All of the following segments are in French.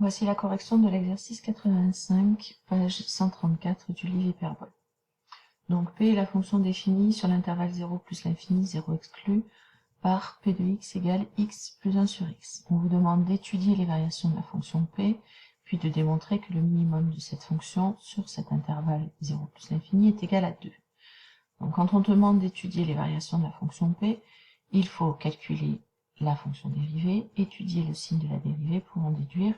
Voici la correction de l'exercice 85, page 134 du livre hyperbole. Donc P est la fonction définie sur l'intervalle 0 plus l'infini, 0 exclu, par P de x égale x plus 1 sur x. On vous demande d'étudier les variations de la fonction P, puis de démontrer que le minimum de cette fonction sur cet intervalle 0 plus l'infini est égal à 2. Donc quand on demande d'étudier les variations de la fonction P, il faut calculer la fonction dérivée, étudier le signe de la dérivée pour en déduire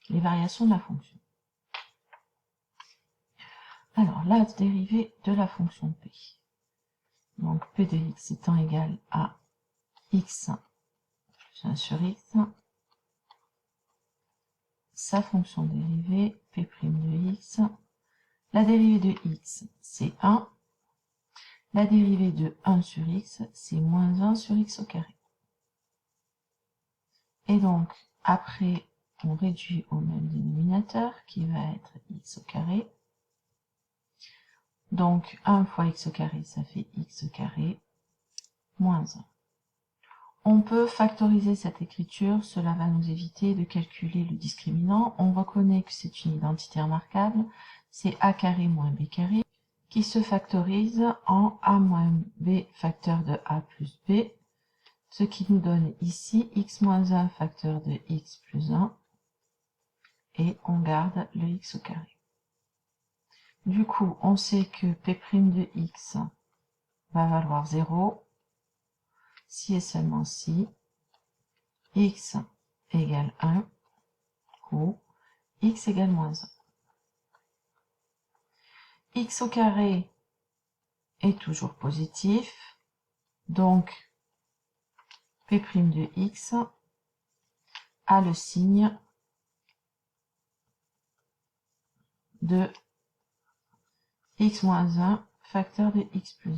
les variations de la fonction. Alors, la dérivée de la fonction P. Donc, P de x étant égal à x plus 1 sur x, sa fonction dérivée, P' de x. La dérivée de x, c'est 1. La dérivée de 1 sur x, c'est moins 1 sur x au carré. Et donc, après, on réduit au même dénominateur, qui va être x au carré. Donc, 1 fois x au carré, ça fait x au carré, moins 1. On peut factoriser cette écriture, cela va nous éviter de calculer le discriminant. On reconnaît que c'est une identité remarquable, c'est a carré moins b carré, qui se factorise en a moins b facteur de a plus b, ce qui nous donne ici x moins 1 facteur de x plus 1, et on garde le x au carré. Du coup, on sait que P' de x va valoir 0, si et seulement si x égale 1 ou x égale moins 1. X au carré est toujours positif, donc P' de x a le signe de x moins 1 facteur de x plus 1.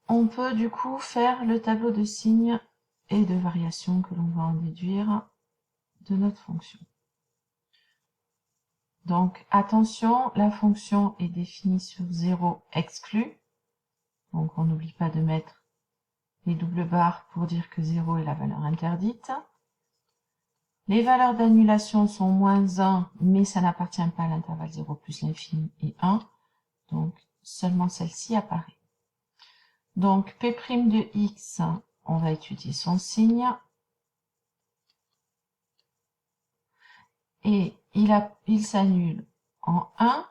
On peut du coup faire le tableau de signes et de variations que l'on va en déduire de notre fonction. Donc attention, la fonction est définie sur 0 exclu, donc on n'oublie pas de mettre les doubles barres pour dire que 0 est la valeur interdite. Les valeurs d'annulation sont moins 1, mais ça n'appartient pas à l'intervalle 0 plus l'infini et 1, donc seulement celle-ci apparaît. Donc P' de x, on va étudier son signe, et il s'annule en 1,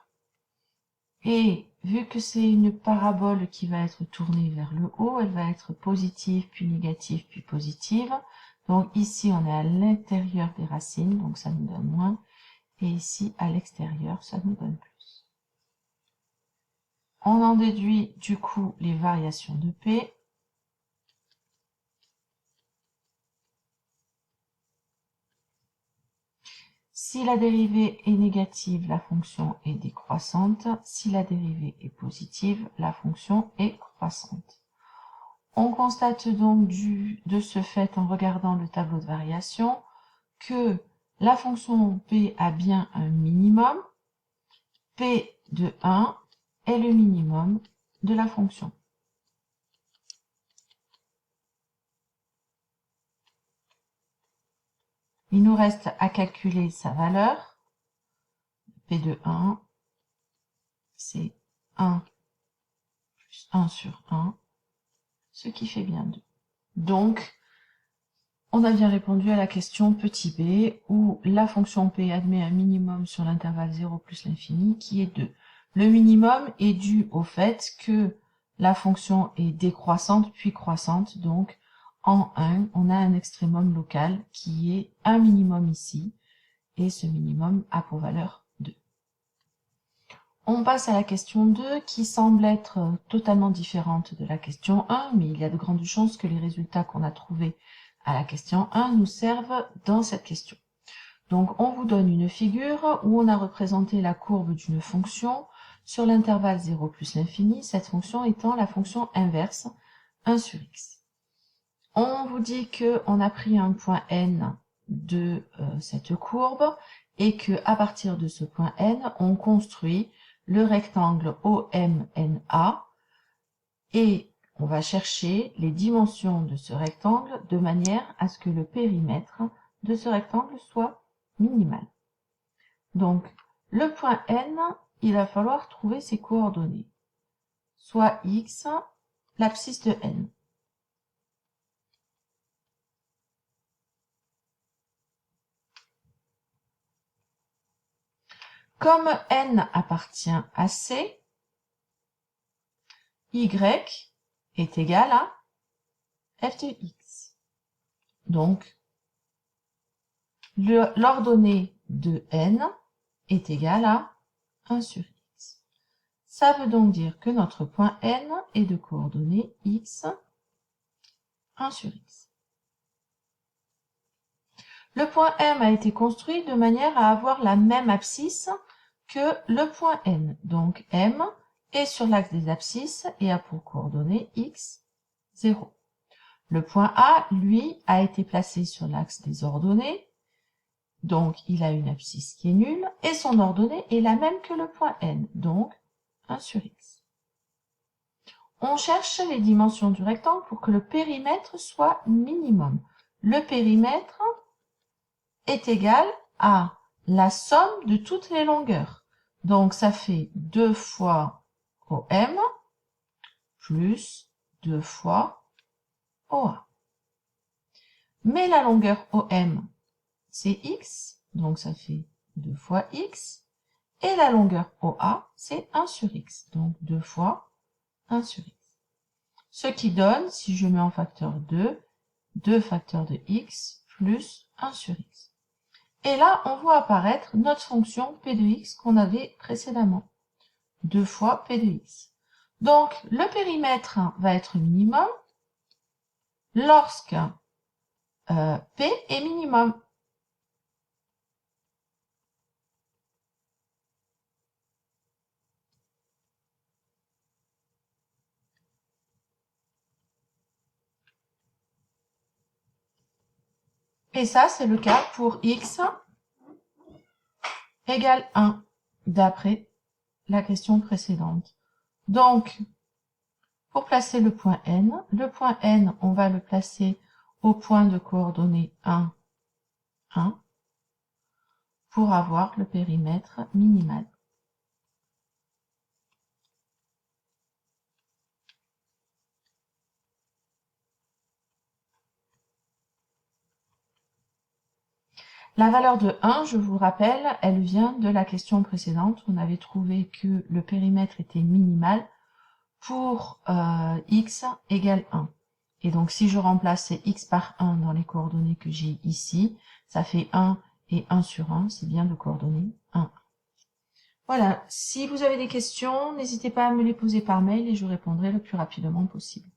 et vu que c'est une parabole qui va être tournée vers le haut, elle va être positive, puis négative, puis positive. Donc ici, on est à l'intérieur des racines, donc ça nous donne moins. Et ici, à l'extérieur, ça nous donne plus. On en déduit du coup les variations de P. Si la dérivée est négative, la fonction est décroissante. Si la dérivée est positive, la fonction est croissante. On constate donc de ce fait, en regardant le tableau de variation, que la fonction P a bien un minimum. P de 1 est le minimum de la fonction. Il nous reste à calculer sa valeur. P de 1, c'est 1 plus 1 sur 1, ce qui fait bien 2. Donc, on a bien répondu à la question petit b, où la fonction P admet un minimum sur l'intervalle 0 plus l'infini, qui est 2. Le minimum est dû au fait que la fonction est décroissante puis croissante, donc en 1, on a un extrémum local qui est un minimum ici, et ce minimum a pour valeur 2. On passe à la question 2, qui semble être totalement différente de la question 1, mais il y a de grandes chances que les résultats qu'on a trouvés à la question 1 nous servent dans cette question. Donc on vous donne une figure où on a représenté la courbe d'une fonction sur l'intervalle 0 plus l'infini, cette fonction étant la fonction inverse 1 sur x. On vous dit qu'on a pris un point n de cette courbe et que à partir de ce point n, on construit le rectangle OMNA et on va chercher les dimensions de ce rectangle de manière à ce que le périmètre de ce rectangle soit minimal. Donc, le point N, il va falloir trouver ses coordonnées. Soit X, l'abscisse de N. Comme N appartient à C, Y est égal à f de X. Donc, l'ordonnée de N est égale à 1 sur X. Ça veut donc dire que notre point N est de coordonnées X, 1 sur X. Le point M a été construit de manière à avoir la même abscisse que le point N. Donc M est sur l'axe des abscisses et a pour coordonnées X, 0. Le point A, lui, a été placé sur l'axe des ordonnées. Donc, il a une abscisse qui est nulle et son ordonnée est la même que le point N, donc 1 sur X. On cherche les dimensions du rectangle pour que le périmètre soit minimum. Le périmètre est égal à la somme de toutes les longueurs. Donc, ça fait 2 fois OM plus 2 fois OA. Mais la longueur OM, c'est X, donc ça fait 2 fois X. Et la longueur OA, c'est 1 sur X, donc 2 fois 1 sur X. Ce qui donne, si je mets en facteur 2, 2 facteurs de X plus 1 sur X. Et là, on voit apparaître notre fonction P de X qu'on avait précédemment. 2 fois P de X. Donc, le périmètre va être minimum lorsque P est minimum. Et ça, c'est le cas pour X égale 1, d'après la question précédente. Donc, pour placer le point N, on va le placer au point de coordonnées 1, 1, pour avoir le périmètre minimal. La valeur de 1, je vous rappelle, elle vient de la question précédente. On avait trouvé que le périmètre était minimal pour x égale 1. Et donc, si je remplace x par 1 dans les coordonnées que j'ai ici, ça fait 1 et 1 sur 1, c'est bien de coordonnées 1. Voilà, si vous avez des questions, n'hésitez pas à me les poser par mail et je répondrai le plus rapidement possible.